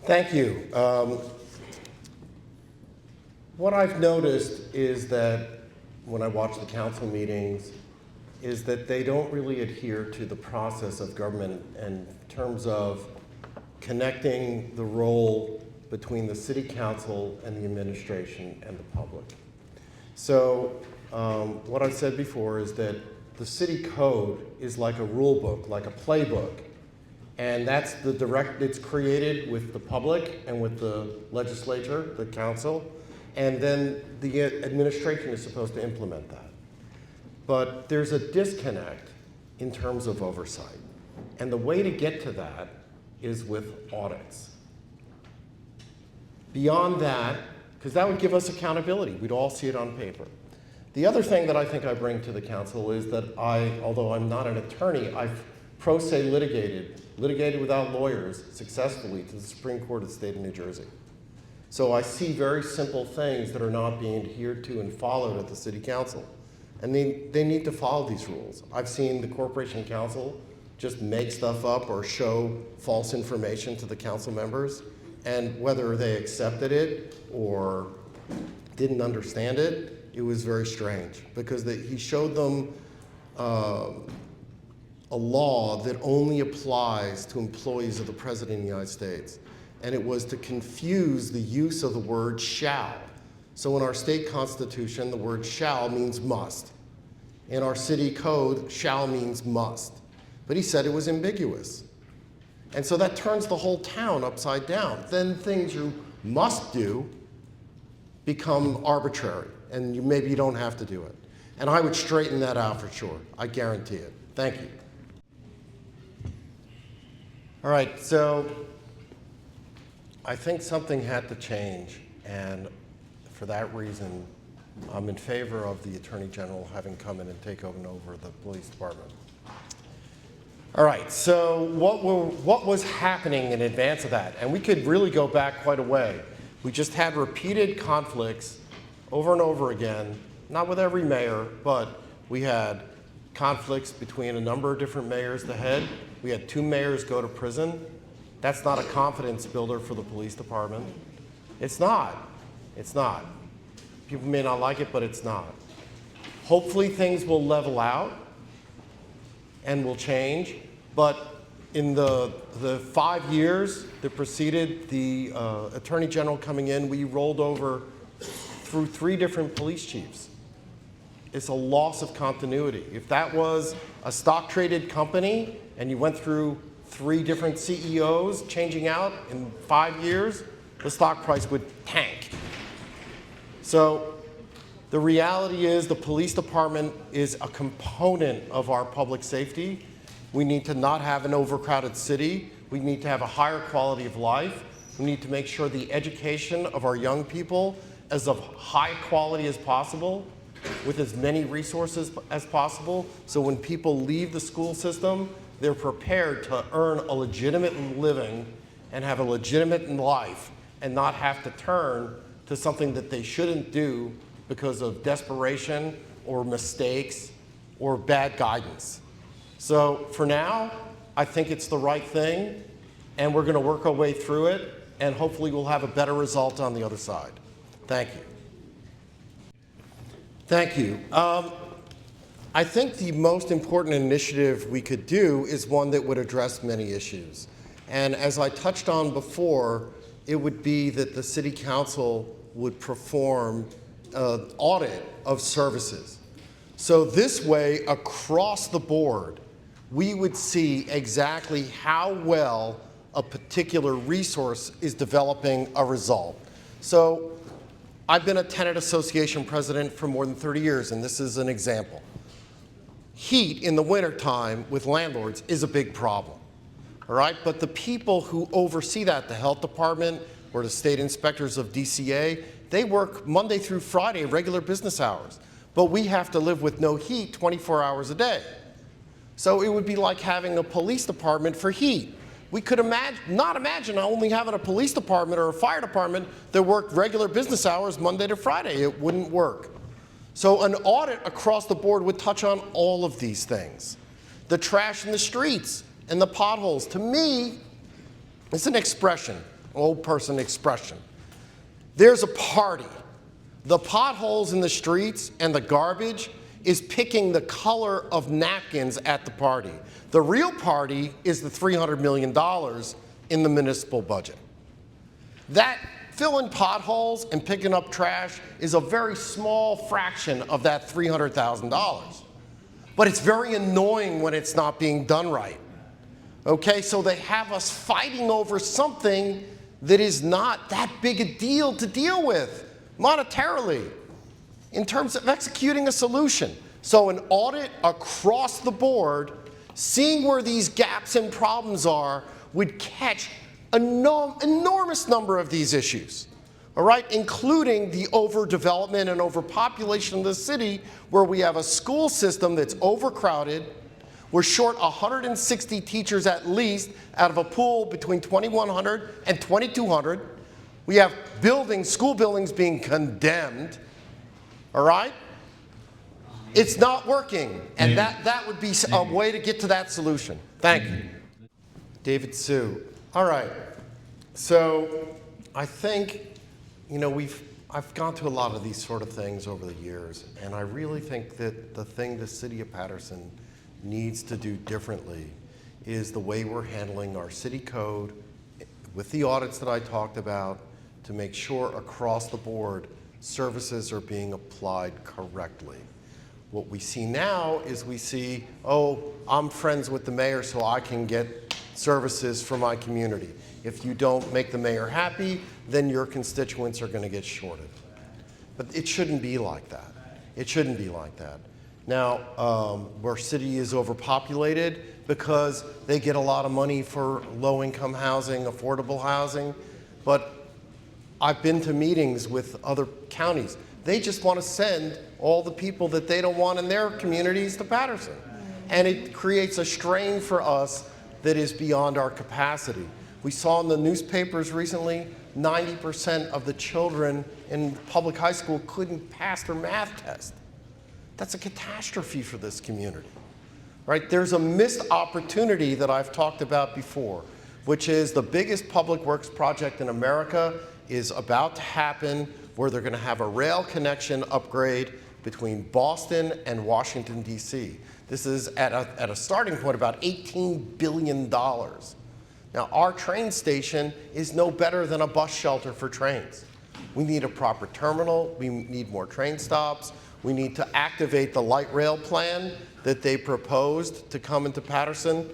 Thank you. What I've noticed is that when I watch the council meetings is that they don't really adhere to the process of government in terms of connecting the role between the city council and the administration and the public. So what I've said before is that the city code is like a rule book, like a playbook. And that's it's created with the public and with the legislature, the council, and then the administration is supposed to implement that. But there's a disconnect in terms of oversight. And the way to get to that is with audits. Beyond that, because that would give us accountability, we'd all see it on paper. The other thing that I think I bring to the council is that although I'm not an attorney, I've pro se litigated without lawyers successfully to the Supreme Court of the state of New Jersey. So I see very simple things that are not being adhered to and followed at the city council. And they need to follow these rules. I've seen the corporation council just make stuff up or show false information to the council members, and whether they accepted it or didn't understand it, it was very strange because he showed them a law that only applies to employees of the President of the United States. And it was to confuse the use of the word shall. So in our state constitution, the word shall means must. In our city code, shall means must. But he said it was ambiguous. And so that turns the whole town upside down. Then things you must do become arbitrary, and maybe you don't have to do it. And I would straighten that out for sure. I guarantee it. Thank you. All right, so I think something had to change, and for that reason, I'm in favor of the Attorney General having come in and take over the police department. All right, so what was happening in advance of that? And we could really go back quite a way. We just had repeated conflicts over and over again, not with every mayor, but we had conflicts between a number of different mayors, the head. We had 2 mayors go to prison. That's not a confidence builder for the police department. It's not. It's not. People may not like it, but it's not. Hopefully things will level out and will change. But in the 5 years that preceded the Attorney General coming in, we rolled over through 3 different police chiefs. It's a loss of continuity. If that was a stock traded company and you went through 3 different CEOs changing out in 5 years, the stock price would tank. So the reality is the police department is a component of our public safety. We need to not have an overcrowded city. We need to have a higher quality of life. We need to make sure the education of our young people is of high quality as possible, with as many resources as possible, so when people leave the school system, they're prepared to earn a legitimate living and have a legitimate life and not have to turn to something that they shouldn't do because of desperation or mistakes or bad guidance. So for now, I think it's the right thing, and we're going to work our way through it, and hopefully we'll have a better result on the other side. Thank you. Thank you. I think the most important initiative we could do is one that would address many issues. And as I touched on before, it would be that the City Council would perform an audit of services. So this way, across the board, we would see exactly how well a particular resource is developing a result. So I've been a tenant association president for more than 30 years, and this is an example. Heat in the wintertime with landlords is a big problem, all right? But the people who oversee that, the health department or the state inspectors of DCA, they work Monday through Friday, regular business hours. But we have to live with no heat 24 hours a day. So it would be like having a police department for heat. We could not imagine only having a police department or a fire department that worked regular business hours Monday to Friday. It wouldn't work. So an audit across the board would touch on all of these things. The trash in the streets and the potholes, to me, it's an expression. old person expression. There's a party. The potholes in the streets and the garbage is picking the color of napkins at the party. The real party is the $300 million in the municipal budget. That filling potholes and picking up trash is a very small fraction of that $300,000. But it's very annoying when it's not being done right. Okay, so they have us fighting over something that is not that big a deal to deal with monetarily in terms of executing a solution. So an audit across the board, seeing where these gaps and problems are, would catch an enormous number of these issues, all right, including the overdevelopment and overpopulation of the city, where we have a school system that's overcrowded. We're short 160 teachers at least out of a pool between 2,100 and 2,200. We have buildings, school buildings being condemned, all right? It's not working, and that would be a way to get to that solution. Thank you. David Sue. All right, so I think, you know, I've gone to a lot of these sort of things over the years, and I really think that the thing the city of Paterson needs to do differently is the way we're handling our city code with the audits that I talked about to make sure across the board services are being applied correctly. What we see now is we see, oh, I'm friends with the mayor so I can get services for my community. If you don't make the mayor happy, then your constituents are going to get shorted. But it shouldn't be like that. It shouldn't be like that. Now, our city is overpopulated because they get a lot of money for low-income housing, affordable housing, but I've been to meetings with other counties. They just want to send all the people that they don't want in their communities to Paterson. And it creates a strain for us that is beyond our capacity. We saw in the newspapers recently, 90% of the children in public high school couldn't pass their math test. That's a catastrophe for this community, right? There's a missed opportunity that I've talked about before, which is the biggest public works project in America is about to happen, where they're going to have a rail connection upgrade between Boston and Washington, D.C. This is at a starting point about $18 billion. Now, our train station is no better than a bus shelter for trains. We need a proper terminal. We need more train stops. We need to activate the light rail plan that they proposed to come into Paterson.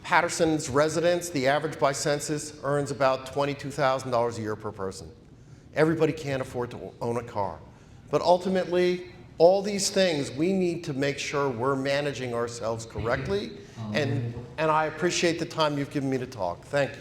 Paterson's residents, the average by census, earns about $22,000 a year per person. Everybody can't afford to own a car. But ultimately, all these things, we need to make sure we're managing ourselves correctly. And I appreciate the time you've given me to talk. Thank you.